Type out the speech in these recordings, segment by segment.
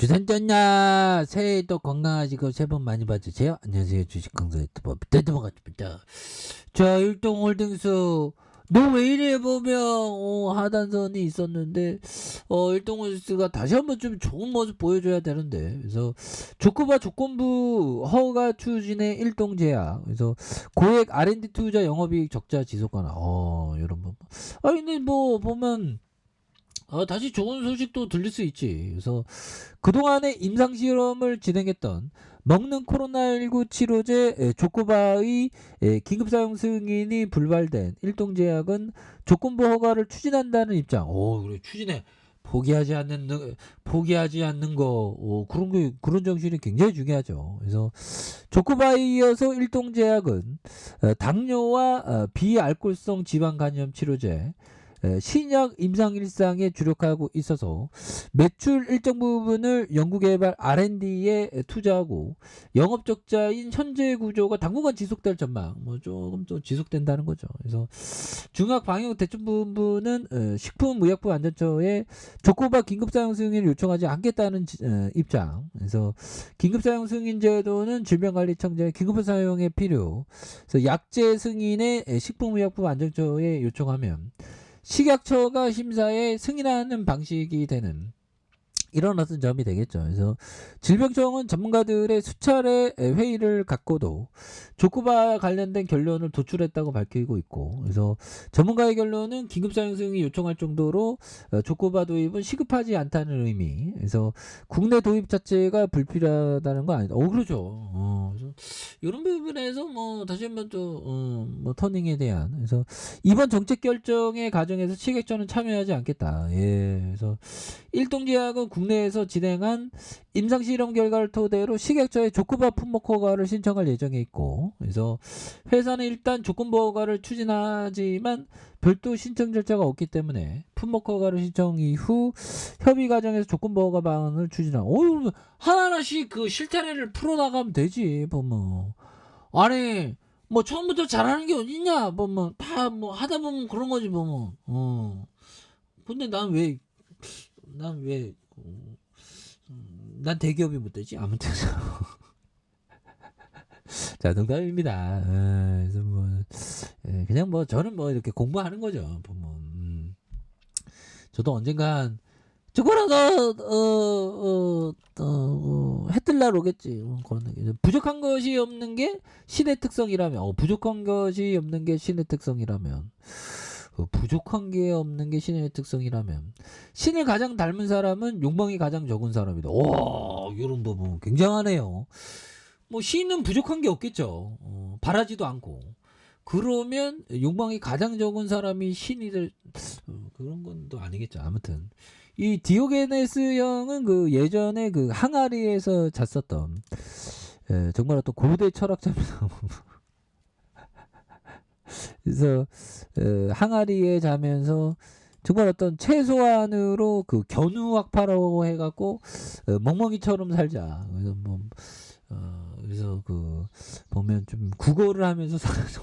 주산전야 새해도 건강하시고 새해 복 많이 받으세요. 안녕하세요. 주식 강사 유튜버 대드버가입니다. 자, 일동홀딩스 너 왜 이래 보면 하단선이 있었는데 일동홀딩스가 다시 한번 좀 좋은 모습 보여줘야 되는데, 그래서 조코바 조건부 허가 추진의 일동제약, 그래서 고액 R&D 투자 영업이익 적자 지속하나 이런 부분. 근데 뭐 보면 다시 좋은 소식도 들릴 수 있지. 그래서 그동안에 임상실험을 진행했던 먹는 코로나19 치료제 조코바의 긴급사용 승인이 불발된 일동제약은 조건부 허가를 추진한다는 입장. 그래, 추진해. 포기하지 않는 거, 그런 정신이 굉장히 중요하죠. 그래서 조코바에 이어서 일동제약은 당뇨와 비알코올성 지방간염 치료제, 신약 임상 일상에 주력하고 있어서 매출 일정 부분을 연구개발 R&D에 투자하고 영업 적자인 현재 구조가 당분간 지속될 전망, 조금 또 지속된다는 거죠. 그래서 중앙 방역 대책 부분은 식품의약품 안전처에 조코바 긴급사용 승인을 요청하지 않겠다는 입장. 그래서 긴급사용 승인 제도는 질병관리청장의 긴급 사용에 필요. 그래서 약제 승인에 식품의약품 안전처에 요청하면 식약처가 심사에 승인하는 방식이 되는 이런 어떤 점이 되겠죠. 그래서 질병청은 전문가들의 수차례 회의를 갖고도 조코바 관련된 결론을 도출했다고 밝히고 있고, 그래서 전문가의 결론은 긴급사용 승인이 요청할 정도로 조코바 도입은 시급하지 않다는 의미. 그래서 국내 도입 자체가 불필요하다는 건 아니다. 그렇죠. 그래서 이런 부분에서 다시 한번 또 터닝에 대한, 그래서 이번 정책 결정의 과정에서 식약처는 참여하지 않겠다. 그래서 일동제약은 국내에서 진행한 임상실험 결과를 토대로 식약처에 조코바 품목 허가를 신청할 예정에 있고, 그래서 회사는 일단 조건부 허가를 추진하지만 별도 신청 절차가 없기 때문에 품목 허가를 신청 이후 협의 과정에서 조건부 허가 방안을 추진하고, 하나하나씩 그 실타래를 풀어나가면 되지. 보면 아니 처음부터 잘하는 게 어딨냐. 보면 다 하다 보면 그런 거지. 보면 근데 난 대기업이 못 되지? 아무튼. 자, 농담입니다. 그래서 그냥 저는 이렇게 공부하는 거죠. 보면. 저도 언젠간 저거라도 해뜰 날 오겠지. 그런 얘기. 부족한 것이 없는 게 신의 특성이라면, 부족한 것이 없는 게 신의 특성이라면, 부족한 게 없는 게 신의 특성이라면, 신을 가장 닮은 사람은 욕망이 가장 적은 사람이다. 이런 부분 굉장하네요. 신은 부족한 게 없겠죠. 바라지도 않고. 그러면 욕망이 가장 적은 사람이 신이 될 그런 건 또 아니겠죠. 아무튼 이 디오게네스 형은 그 예전에 그 항아리에서 잤었던 정말 어떤 고대 철학자입니다. 그래서 항아리에 자면서 정말 어떤 최소한으로 그 견우학파라고 해갖고 멍멍이처럼 살자. 그래서 그래서 보면 좀 국어를 하면서 살아서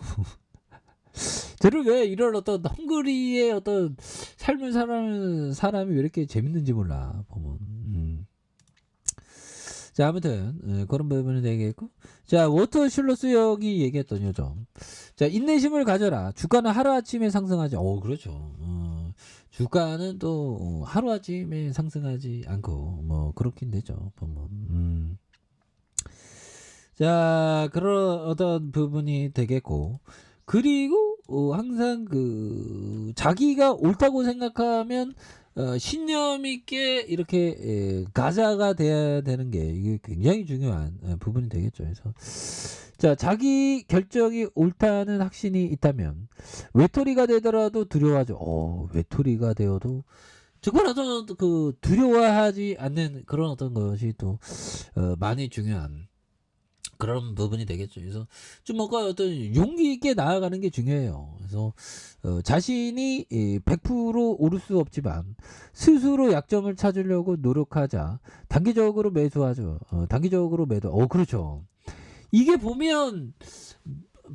저를 왜 이런 어떤 헝그리의 어떤 삶을 사는 사람이 왜 이렇게 재밌는지 몰라. 보면. 자, 아무튼 그런 부분은 되겠고, 자, 워터 슐러스 형이 얘기했던 요점. 자, 인내심을 가져라. 주가는 하루아침에 상승하지. 그렇죠. 주가는 또 하루아침에 상승하지 않고 그렇긴 되죠. 보면. 자, 그런 어떤 부분이 되겠고, 그리고 항상 자기가 옳다고 생각하면 신념 있게 이렇게 가자가 돼야 되는 게 이게 굉장히 중요한 부분이 되겠죠. 그래서 자, 자기 결정이 옳다는 확신이 있다면 외톨이가 되더라도 두려워하죠. 외톨이가 되어도 조금이라도 두려워하지 않는 그런 어떤 것이 또 많이 중요한 그런 부분이 되겠죠. 그래서 좀 어떤 용기 있게 나아가는 게 중요해요. 그래서 자신이 100% 오를 수 없지만 스스로 약점을 찾으려고 노력하자. 단기적으로 매수하죠. 단기적으로 매도. 그렇죠. 이게 보면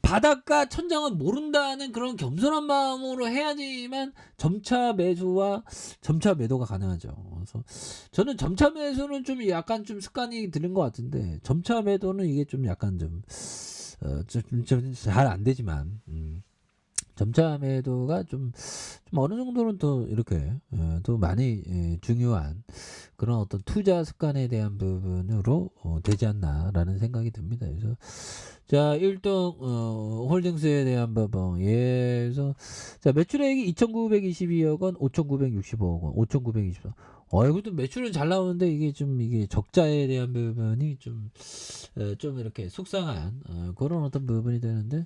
바닥과 천장은 모른다는 그런 겸손한 마음으로 해야지만 점차 매수와 점차 매도가 가능하죠. 그래서 저는 점차 매수는 좀 약간 좀 습관이 들은 것 같은데 점차 매도는 이게 좀 약간 좀 잘 안 되지만 점차 매도가 좀 어느 정도는 또 이렇게 또 많이 중요한 그런 어떤 투자 습관에 대한 부분으로 되지 않나라는 생각이 듭니다. 그래서 자, 일동 홀딩스에 대한 부분. 예. 그래서 자, 매출액이 2,922억 원, 5,965억 원, 5,924. 이것도 매출은 잘 나오는데 이게 적자에 대한 부분이 좀 이렇게 속상한 그런 어떤 부분이 되는데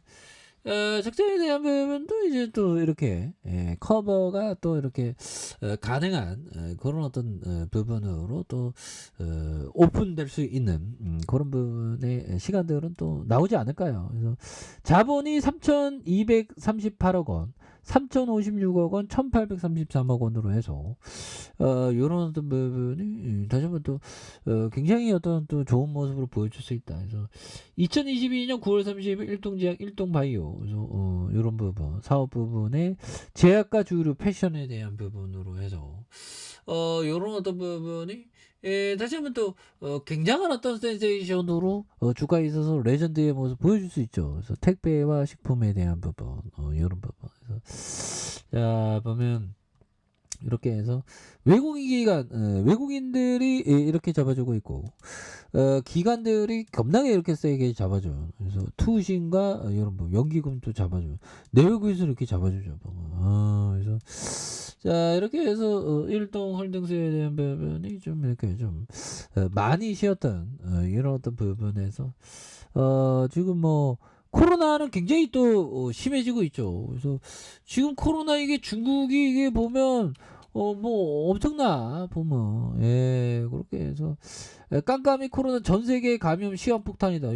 적자에 대한 부분도 이제 또 이렇게 커버가 또 이렇게 가능한 그런 어떤 부분으로 또 오픈될 수 있는 그런 부분의 시간들은 또 나오지 않을까요? 그래서 자본이 3,238억 원, 3,056억 원, 1,833억 원으로 해서 요런 어떤 부분이 다시 한번 또 굉장히 어떤 또 좋은 모습으로 보여줄 수 있다. 그래서 2022년 9월 30일 일동제약 일동바이오 그래서 요런 부분 사업 부분의 제약과 주류 패션에 대한 부분으로 해서 요런 어떤 부분이 다시 한번 또 굉장한 어떤 센세이션으로 주가에 있어서 레전드의 모습 보여줄 수 있죠. 그래서 택배와 식품에 대한 부분 요런 부분 그래서 자 보면 이렇게 해서 외국인들이 이렇게 잡아주고 있고 기관들이 겁나게 이렇게 세게 잡아줘요. 그래서 투신과 이런 뭐 연기금도 잡아줘요. 내외국에서 이렇게 잡아주죠. 그래서 자 이렇게 해서 일동 홀딩스에 대한 부분이 좀 이렇게 좀 많이 쉬었던 이런 어떤 부분에서 지금 뭐 코로나는 굉장히 또 심해지고 있죠. 그래서 지금 코로나 이게 중국이 이게 보면 뭐 엄청나 보면 그렇게 해서 깜깜이 코로나 전 세계 감염 시한폭탄이다.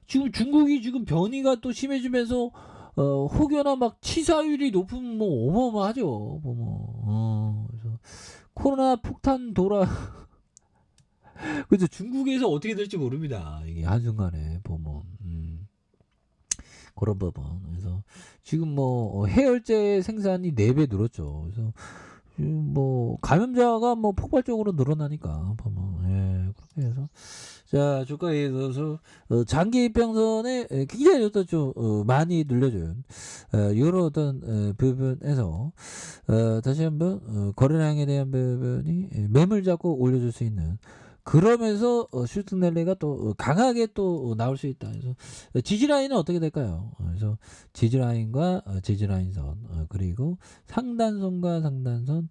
지금 중국이 지금 변이가 또 심해지면서 혹여나 막 치사율이 높으면 뭐 어마어마하죠. 보면 그래서 코로나 폭탄 그래서 중국에서 어떻게 될지 모릅니다. 이게 한순간에 보면 그런 부분. 그래서 지금 뭐 해열제 생산이 4배 늘었죠. 그래서 지금 뭐 감염자가 뭐 폭발적으로 늘어나니까 보면 그렇게 해서 자 주가에 있어서 장기 입병선에 굉장히 어떤 좀 많이 늘려준 이런 어떤 부분에서 다시 한번 거래량에 대한 부분이 매물 잡고 올려줄 수 있는 그러면서 슈트넬레가 또 강하게 또 나올 수 있다. 그래서 지지라인은 어떻게 될까요? 그래서 지지라인과 지지라인선 그리고 상단선과 상단선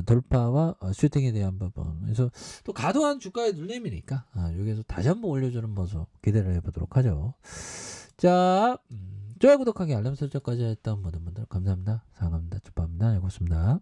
돌파와 슈팅에 대한 부분. 그래서 또 과도한 주가의 눌림이니까 여기서 다시 한번 올려주는 모습 기대를 해보도록 하죠. 자, 좋아요 구독하기 알람 설정까지 했던 모든 분들 감사합니다. 사랑합니다. 축복합니다. 고맙습니다.